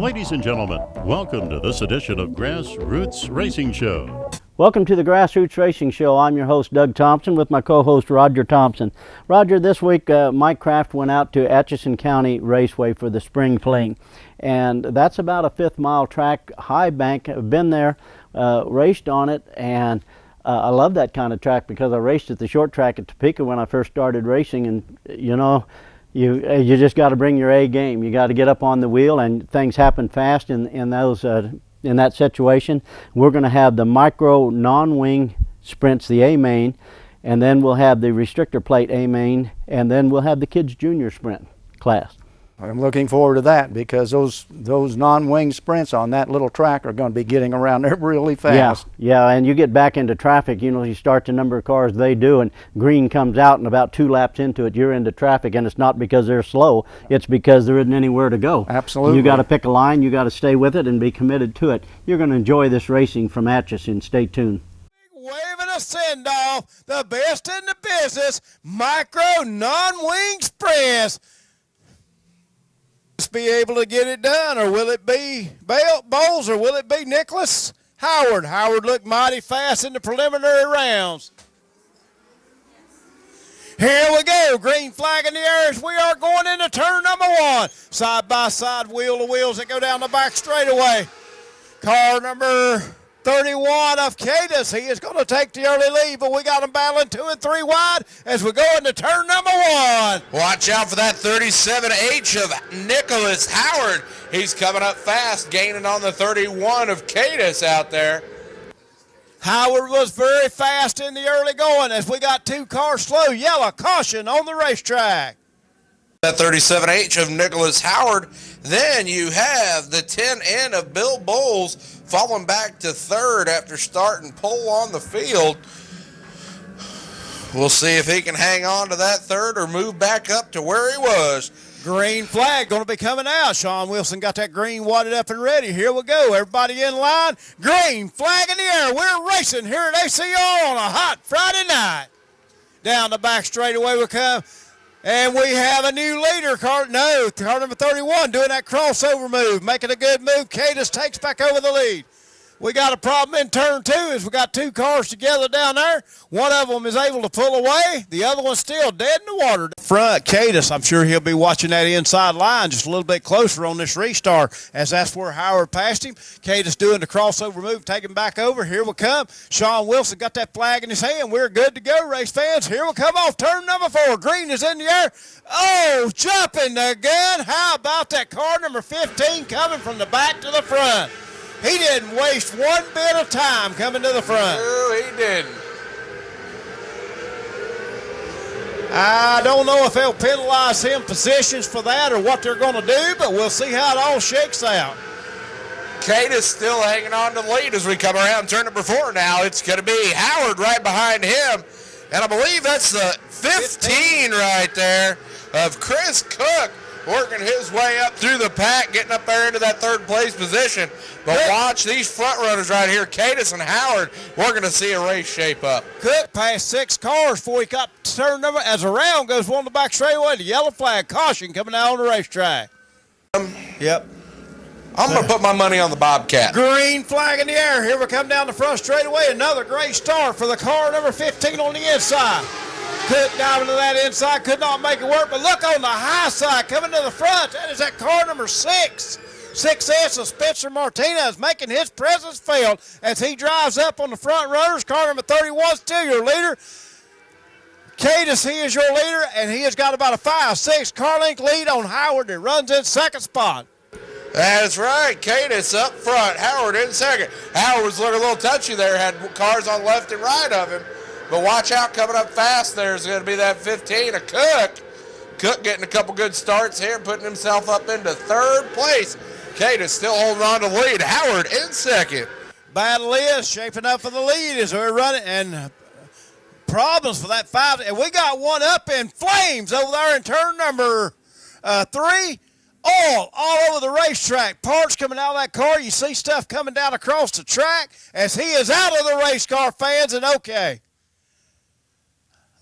Ladies and gentlemen, welcome to this edition of Grassroots Racing Show. Welcome to the Grassroots Racing Show. I'm your host, Doug Thompson, with my co-host, Roger Thompson. Roger, this week, Mike Kraft went out to Atchison County Raceway for the Spring Fling. And that's about a 5th-mile track, high bank. I've been there, raced on it, and I love that kind of track because I raced at the short track at Topeka when I first started racing, and you know, you just got to bring your A game. You got to get up on the wheel, and things happen fast in that situation. We're going to have the micro non-wing sprints, the A main, and then we'll have the restrictor plate A main, and then we'll have the kids junior sprint class. I'm looking forward to that because those non-wing sprints on that little track are going to be getting around there really fast. Yeah, and you get back into traffic, you know, you start the number of cars they do, and green comes out, and about 2 laps into it, you're into traffic, and it's not because they're slow, it's because there isn't anywhere to go. Absolutely. You got to pick a line, you got to stay with it and be committed to it. You're going to enjoy this racing from Atchison. Stay tuned. Waving a send-off, the best in the business, micro non-wing sprints. Be able to get it done, or will it be Bowles, or will it be Nicholas Howard? Howard looked mighty fast in the preliminary rounds. Here we go, green flag in the air as we are going into turn number 1. Side by side, wheel to wheels that go down the back straightaway. Car number 31 of Cadus, he is going to take the early lead, but we got him battling 2 and 3 wide as we go into turn number 1. Watch out for that 37H of Nicholas Howard. He's coming up fast, gaining on the 31 of Cadus out there. Howard was very fast in the early going as we got 2 cars slow. Yellow caution on the racetrack. That 37H of Nicholas Howard. Then you have the 10N of Bill Bowles falling back to 3rd after starting pole on the field. We'll see if he can hang on to that 3rd or move back up to where he was. Green flag going to be coming out. Sean Wilson got that green wadded up and ready. Here we go. Everybody in line. Green flag in the air. We're racing here at ACR on a hot Friday night. Down the back straightaway we come. And we have a new leader, car number 31, doing that crossover move, making a good move. Cadus takes back over the lead. We got a problem in turn 2 as we got 2 cars together down there. One of them is able to pull away. The other one's still dead in the water. Front, Cadus, I'm sure he'll be watching that inside line just a little bit closer on this restart, as that's where Howard passed him. Cadus doing the crossover move, taking back over. Here we come. Sean Wilson got that flag in his hand. We're good to go, race fans. Here we come off turn number 4. Green is in the air. Oh, jumping the gun. How about that car number 15 coming from the back to the front? He didn't waste one bit of time coming to the front. No, he didn't. I don't know if they'll penalize him positions for that or what they're going to do, but we'll see how it all shakes out. Cadus still hanging on to the lead as we come around turn number 4 now. It's going to be Howard right behind him. And I believe that's the 15 right there of Chris Cook, working his way up through the pack, getting up there into that 3rd place position. But watch these front runners right here, Cadus and Howard. We're going to see a race shape up. Cook passed 6 cars before he got turn number. As a round goes one to the back straightaway, the yellow flag, caution coming out on the racetrack. Yep. I'm going to put my money on the Bobcat. Green flag in the air. Here we come down the front straightaway. Another great start for the car number 15 on the inside. Cook diving to that inside, could not make it work, but look on the high side coming to the front. That is that car number 6. 6S of Spencer Martinez making his presence felt as he drives up on the front runners. Car number 31 still your leader. Cadus, he is your leader, and he has got about a 5-6 car length lead on Howard that runs in 2nd spot. That's right, Cadus up front, Howard in 2nd. Howard was looking a little touchy there, had cars on left and right of him. But watch out, coming up fast there's going to be that 15 of Cook. Cook getting a couple good starts here, putting himself up into 3rd place. Cadus still holding on to the lead. Howard in 2nd. Battle is shaping up for the lead as we're running, and problems for that 5. And we got one up in flames over there in turn number 3. All over the racetrack. Parts coming out of that car. You see stuff coming down across the track as he is out of the race car, fans, and okay.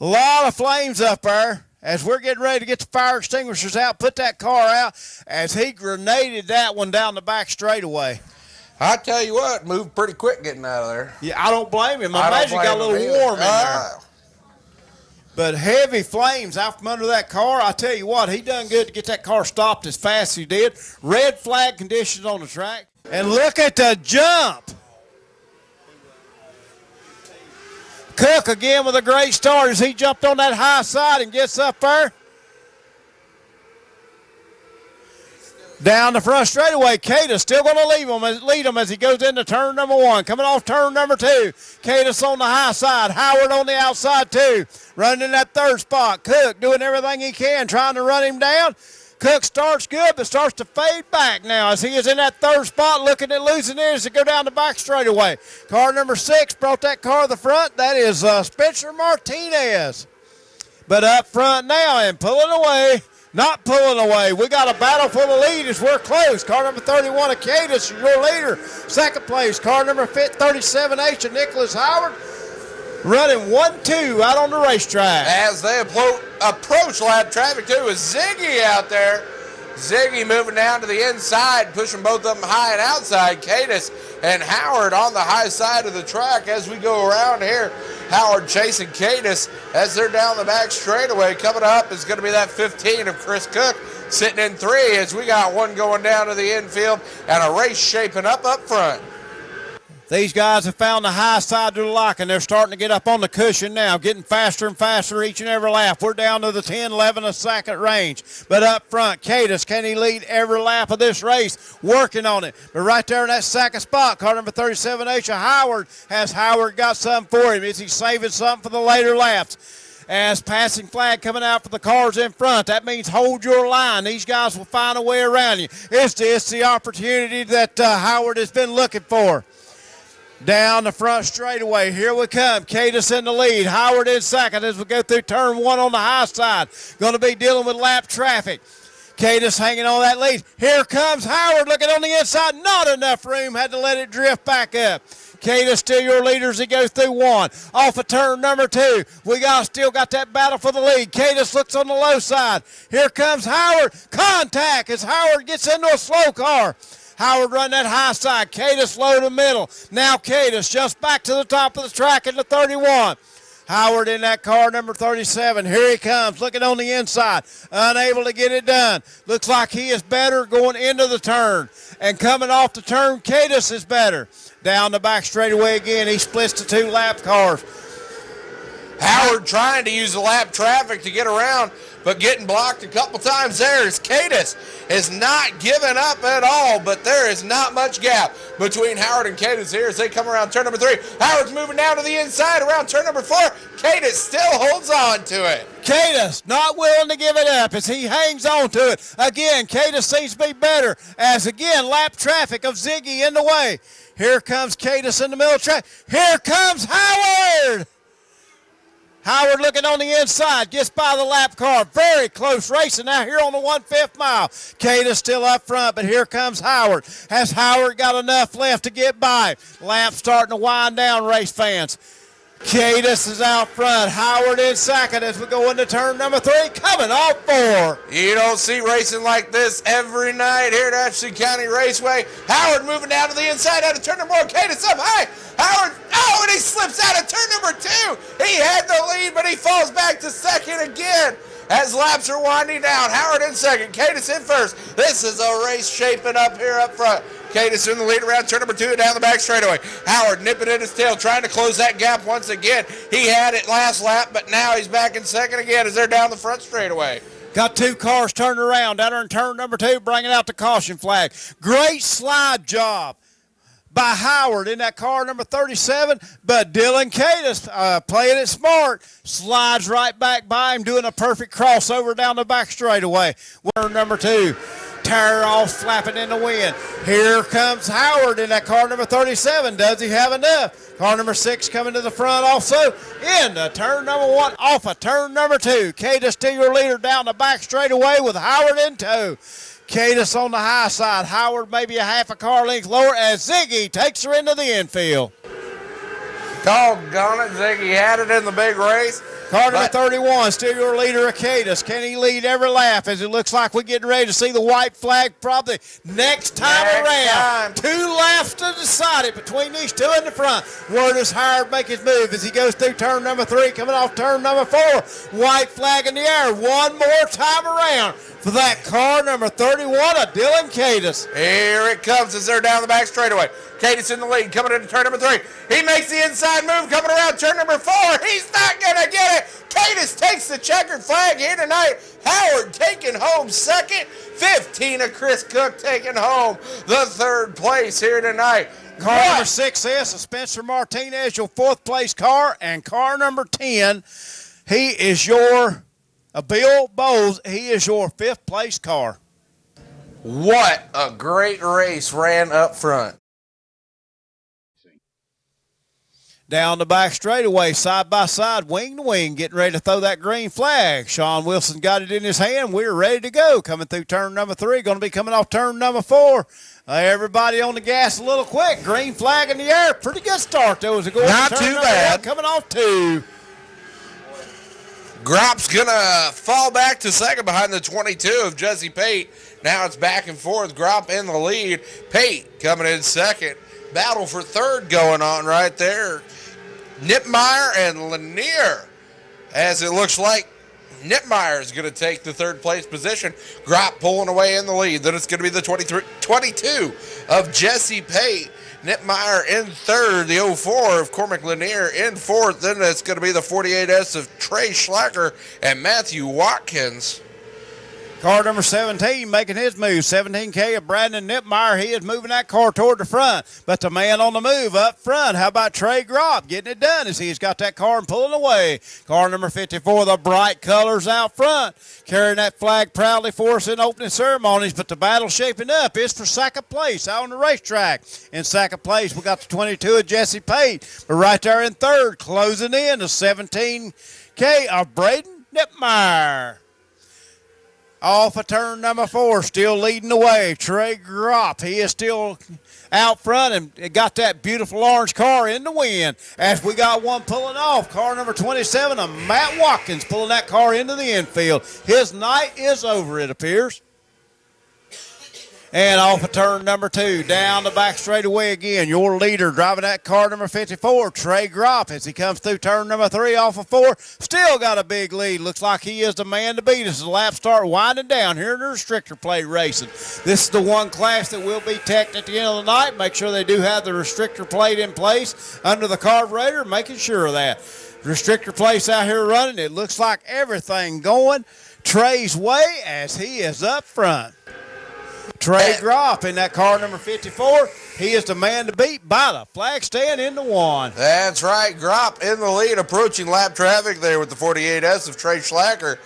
A lot of flames up there as we're getting ready to get the fire extinguishers out, put that car out, as he grenaded that one down the back straightaway. I tell you what, moved pretty quick getting out of there. Yeah, I don't blame him. I imagine it got a little warm in there. But heavy flames out from under that car. I tell you what, he done good to get that car stopped as fast as he did. Red flag conditions on the track. And look at the jump. Cook again with a great start as he jumped on that high side and gets up there. Down the front straightaway, Cadis still going to lead him as he goes into turn number 1. Coming off turn number 2, Cadis on the high side, Howard on the outside too. Running in that third spot, Cook doing everything he can, trying to run him down. Cook starts good, but starts to fade back now as he is in that third spot, looking at losing it as he go down the back straightaway. Car number 6 brought that car to the front. That is Spencer Martinez. But up front now and pulling away. Not pulling away. We got a battle for the lead as we're close. Car number 31 of Cadis, your leader. Second place, car number 37H of Nicholas Howard. Running 1-2 out on the racetrack. As they approach lap traffic too, is Ziggy out there. Ziggy moving down to the inside, pushing both of them high and outside. Cadis and Howard on the high side of the track as we go around here. Howard chasing Cadis as they're down the back straightaway. Coming up is going to be that 15 of Chris Cook sitting in 3 as we got one going down to the infield and a race shaping up front. These guys have found the high side to the lock, and they're starting to get up on the cushion now, getting faster and faster each and every lap. We're down to the 10-11 a second range. But up front, Cadis, can he lead every lap of this race? Working on it. But right there in that second spot, car number 37H of Howard, has Howard got something for him? Is he saving something for the later laps? As passing flag coming out for the cars in front. That means hold your line. These guys will find a way around you. It's the opportunity that Howard has been looking for. Down the front straightaway, here we come. Cadis in the lead, Howard in second as we go through turn 1 on the high side. Going to be dealing with lap traffic. Cadis hanging on that lead. Here comes Howard looking on the inside. Not enough room, had to let it drift back up. Cadis still your leader as he goes through 1. Off of turn number 2, we still got that battle for the lead. Cadis looks on the low side. Here comes Howard. Contact as Howard gets into a slow car. Howard run that high side. Cadis low to middle. Now Cadis just back to the top of the track at the 31. Howard in that car number 37. Here he comes, looking on the inside. Unable to get it done. Looks like he is better going into the turn. And coming off the turn, Cadis is better. Down the back straightaway again. He splits the 2 lap cars. Howard trying to use the lap traffic to get around, but getting blocked a couple times there as Cadis is not giving up at all, but there is not much gap between Howard and Cadis here as they come around turn number 3. Howard's moving down to the inside around turn number 4. Cadis still holds on to it. Cadis not willing to give it up as he hangs on to it. Again, Cadis seems to be better as, again, lap traffic of Ziggy in the way. Here comes Cadis in the middle of the track. Here comes Howard. Howard looking on the inside, gets by the lap car. Very close racing now here on the 1/5 mile. Cadis still up front, but here comes Howard. Has Howard got enough left to get by? Lap starting to wind down, race fans. Cadis is out front. Howard in second as we go into turn number 3, coming off 4. You don't see racing like this every night here at Atchison County Raceway. Howard moving down to the inside out of turn number 1. Cadis up high. Howard, and he slips out of turn number 2. He had the lead, but he falls back to second again as laps are winding down. Howard in second, Cadis in first. This is a race shaping up here up front. Cadis in the lead around turn number 2 down the back straightaway. Howard nipping at his tail, trying to close that gap once again. He had it last lap, but now he's back in second again as they're down the front straightaway. Got 2 cars turned around down there in turn number 2, bringing out the caution flag. Great slide job by Howard in that car number 37, but Dylan Cadis playing it smart, slides right back by him, doing a perfect crossover down the back straightaway. Turn number 2. Tire off, flapping in the wind. Here comes Howard in that car number 37. Does he have enough? Car number 6 coming to the front also into turn number 1 off of turn number 2. Cadis still your leader down the back straightaway with Howard in tow. Cadis on the high side. Howard maybe a half a car length lower as Ziggy takes her into the infield. Doggone it, Ziggy had it in the big race. Car number 31, still your leader, Acadis. Can he lead every lap as it looks like we're getting ready to see the white flag probably next time around? 2 laps to decide it between these two in the front. Where does Howard make his move as he goes through turn number 3, coming off turn number 4. White flag in the air one more time around for that car number 31 of Dylan Cadis. Here it comes as they're down the back straightaway. Cadis in the lead, coming into turn number 3. He makes the inside move, coming around turn number 4. He's not going to get it. Cadis takes the checkered flag here tonight. Howard taking home second. 15 of Chris Cook taking home the 3rd place here tonight. Car number 6 is Spencer Martinez, your 4th place car. And car number 10, he is your Bill Bowles. He is your 5th place car. What a great race ran up front. Down the back straightaway, side by side, wing to wing, getting ready to throw that green flag. Sean Wilson got it in his hand. We're ready to go. Coming through turn number 3, going to be coming off turn number 4. Everybody on the gas a little quick. Green flag in the air. Pretty good start, though, as it goes Not to turn too number bad. 1, coming off 2. Grop's going to fall back to second behind the 22 of Jesse Pate. Now it's back and forth. Grop in the lead. Pate coming in second. Battle for 3rd going on right there. Nipmeyer and Lanier, as it looks like Nipmeyer is going to take the 3rd place position. Grop pulling away in the lead. Then it's going to be the 22 of Jesse Pate. Nipmeyer in 3rd, the 04 of Cormac Lanier in 4th. Then it's going to be the 48S of Trey Schlacker and Matthew Watkins. Car number 17 making his move. 17K of Brandon Nipmeyer. He is moving that car toward the front. But the man on the move up front, how about Trey Gropp getting it done as he's got that car and pulling away. Car number 54, the bright colors out front, carrying that flag proudly for us in opening ceremonies. But the battle shaping up is for 2nd place out on the racetrack. In 2nd place, we got the 22 of Jesse Pate. But right there in 3rd, closing in the 17K of Braden Nipmeyer. Off of turn number 4, still leading the way, Trey Gropp. He is still out front and got that beautiful orange car in the wind. As we got one pulling off, car number 27 of Matt Watkins pulling that car into the infield. His night is over, it appears. And off of turn number 2, down the back straightaway again. Your leader driving that car number 54, Trey Gropp, as he comes through turn number 3 off of 4. Still got a big lead. Looks like he is the man to beat as the laps start winding down here in the restrictor plate racing. This is the one class that will be teched at the end of the night. Make sure they do have the restrictor plate in place under the carburetor, making sure of that. Restrictor plates out here running. It looks like everything going Trey's way as he is up front. Trey Gropp in that car number 54. He is the man to beat by the flag stand into 1. That's right. Gropp in the lead, approaching lap traffic there with the 48S of Trey Schlacker.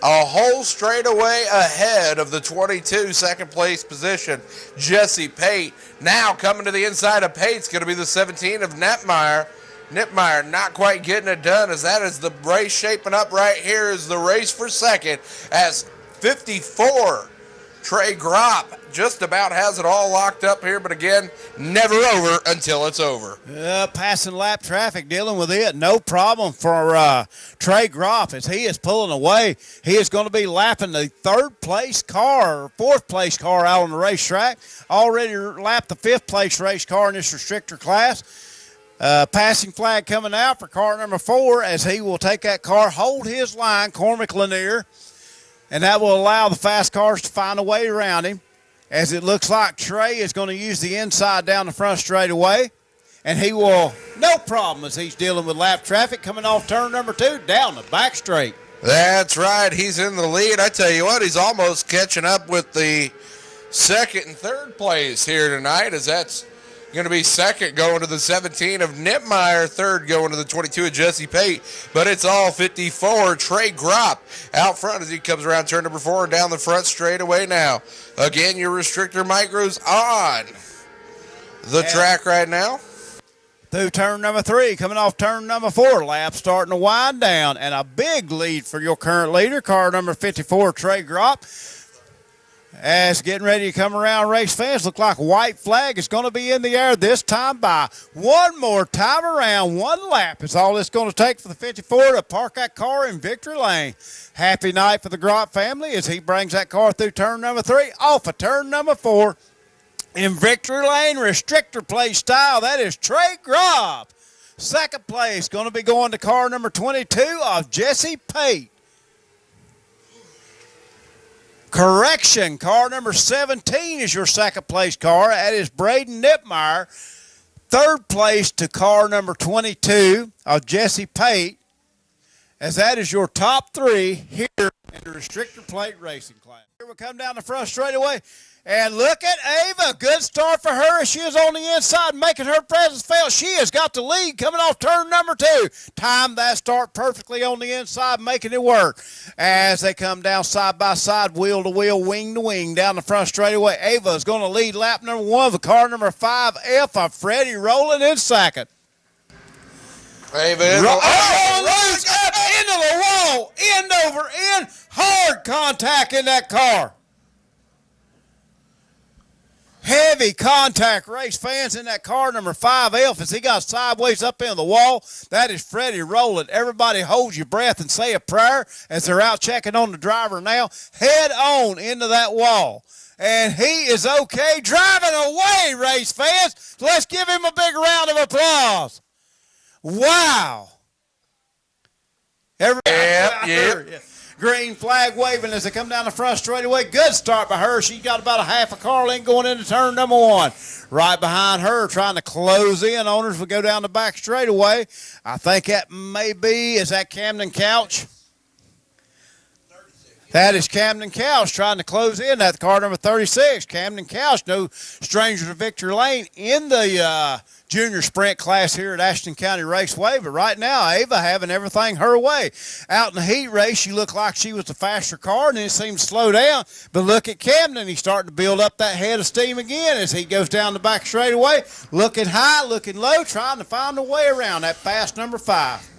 A whole straightaway ahead of the 22 2nd place position, Jesse Pate. Now coming to the inside of Pate's going to be the 17 of Nipmeyer. Nipmeyer not quite getting it done as that is the race shaping up right here is the race for 2nd as 54 Trey Gropp just about has it all locked up here, but again, never over until it's over. Passing lap traffic, dealing with it. No problem for Trey Gropp as he is pulling away. He is going to be lapping the 3rd place car, or 4th place car out on the racetrack. Already lapped the 5th place race car in this restrictor class. Passing flag coming out for car number 4 as he will take that car, hold his line, Cormac Lanier. And that will allow the fast cars to find a way around him, as it looks like Trey is going to use the inside down the front straightaway. And he will, no problem, as he's dealing with lap traffic coming off turn number 2 down the back straight. That's right. He's in the lead. I tell you what, he's almost catching up with the 2nd and 3rd place here tonight, as that's going to be 2nd going to the 17 of Nipmeyer, 3rd going to the 22 of Jesse Pate. But it's all 54. Trey Gropp out front as he comes around turn number 4 and down the front straightaway now. Again, your restrictor micros on the track right now. Through turn number 3, coming off turn number 4, lap starting to wind down. And a big lead for your current leader, car number 54, Trey Gropp. As getting ready to come around, race fans, look like a white flag is going to be in the air this time by one more time around. One lap is all it's going to take for the 54 to park that car in victory lane. Happy night for the Grop family as he brings that car through turn number 3, off of turn number 4. In victory lane, restrictor plate style, that is Trey Grop. Second place going to be going to car number 22 of Jesse Pate. Correction, car number 17 is your second place car. That is Braden Nipmeyer. Third place to car number 22 of Jesse Pate, as that is your top 3 here in the restrictor plate racing class. Here we come down the front straightaway. And look at Ava. Good start for her as she is on the inside, making her presence felt. She has got the lead coming off turn number 2. Timed that start perfectly on the inside, making it work. As they come down side by side, wheel to wheel, wing to wing, down the front straightaway. Ava is going to lead lap number 1 of the car number 5F of Freddie Rowland in second. Ava loose, up into the wall, end over end, hard contact in that car. Heavy contact, race fans, in that car number 5F as he got sideways up into the wall. That is Freddie Rowland. Everybody hold your breath and say a prayer as they're out checking on the driver now. Head on into that wall. And he is okay driving away, race fans. Let's give him a big round of applause. Wow. Everybody. Green flag waving as they come down the front straightaway. Good start by her. She's got about a half a car length going into turn number 1. Right behind her, trying to close in on her as we go down the back straightaway. I think that may be, is that Camden Couch? That is Camden Couch trying to close in. That's car number 36. Camden Couch, no stranger to victory lane in the junior sprint class here at Atchison County Raceway. But right now, Ava having everything her way. Out in the heat race, she looked like she was the faster car, and then it seemed to slow down. But look at Camden. He's starting to build up that head of steam again as he goes down the back straightaway. Looking high, looking low, trying to find a way around that fast number 5.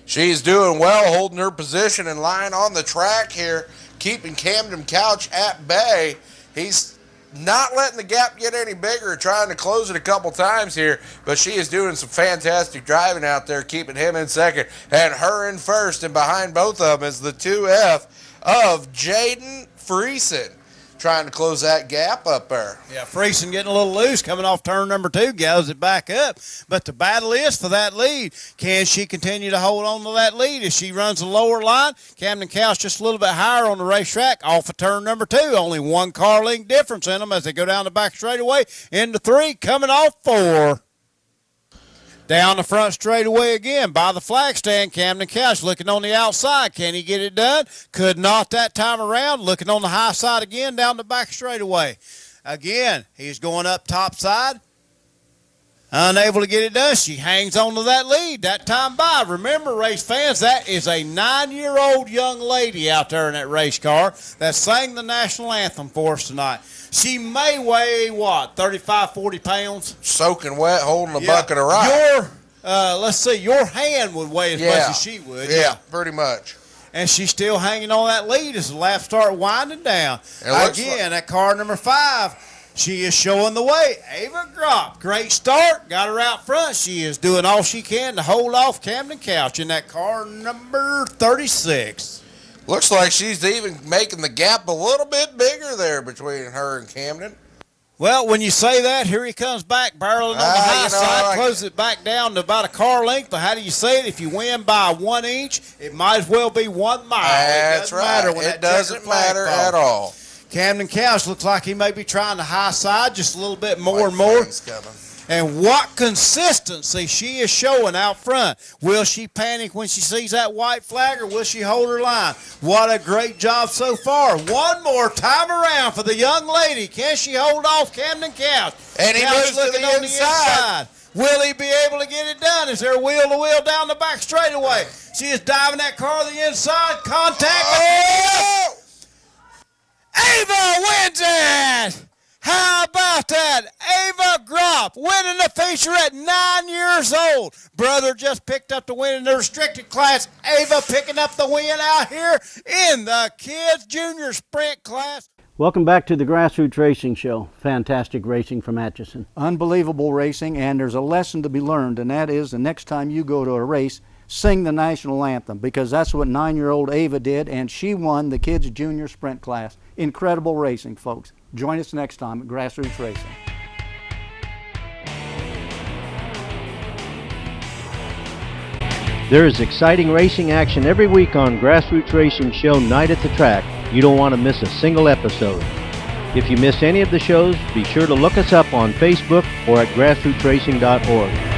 She's doing well, holding her position and line on the track here, keeping Camden Couch at bay. He's not letting the gap get any bigger, trying to close it a couple times here, but she is doing some fantastic driving out there, keeping him in second and her in first, and behind both of them is the 2F of Jaden Friesen, trying to close that gap up there. Yeah, Friesen getting a little loose, coming off turn number 2, gathers it back up. But the battle is for that lead. Can she continue to hold on to that lead as she runs the lower line? Camden Couch just a little bit higher on the racetrack, off of turn number 2. Only 1 car length difference in them as they go down the back straightaway into 3, coming off 4. Down the front straightaway again by the flag stand. Camden Couch looking on the outside. Can he get it done? Could not that time around. Looking on the high side again down the back straightaway. Again, he's going up top side. Unable to get it done. She hangs on to that lead that time by. Remember, race fans, that is a 9-year-old young lady out there in that race car that sang the national anthem for us tonight. She may weigh, what, 35, 40 pounds? Soaking wet, holding a bucket of rice. Let's see, your hand would weigh as much as she would. Yeah, pretty much. And she's still hanging on that lead as the laps start winding down. Again, that car number 5, she is showing the way. Ava Grop, great start, got her out front. She is doing all she can to hold off Camden Couch in that car number 36. Looks like she's even making the gap a little bit bigger there between her and Camden. Well, when you say that, here he comes back, barreling on the high side, closes it back down to about a car length. But how do you say it? If you win by 1 inch, it might as well be 1 mile. That's right. It doesn't matter at all. Camden Couch looks like he may be trying the high side just a little bit more and more. And what consistency she is showing out front. Will she panic when she sees that white flag, or will she hold her line? What a great job so far. One more time around for the young lady. Can she hold off Camden Couch? And he moves to the inside. Will he be able to get it done? Is there wheel to wheel down the back straightaway? She is diving that car to the inside. Contact. Oh! Ava wins it! How about that? Ava Grop winning the feature at 9 years old. Brother just picked up the win in the restricted class. Ava picking up the win out here in the kids junior sprint class. Welcome back to the Grassroots Racing Show. Fantastic racing from Atchison. Unbelievable racing, and there's a lesson to be learned, and that is the next time you go to a race, sing the national anthem, because that's what 9-year-old Ava did, and she won the kids' junior sprint class. Incredible racing, folks. Join us next time at Grassroots Racing. There is exciting racing action every week on Grassroots Racing Show Night at the Track. You don't want to miss a single episode. If you miss any of the shows, be sure to look us up on Facebook or at grassrootsracing.org.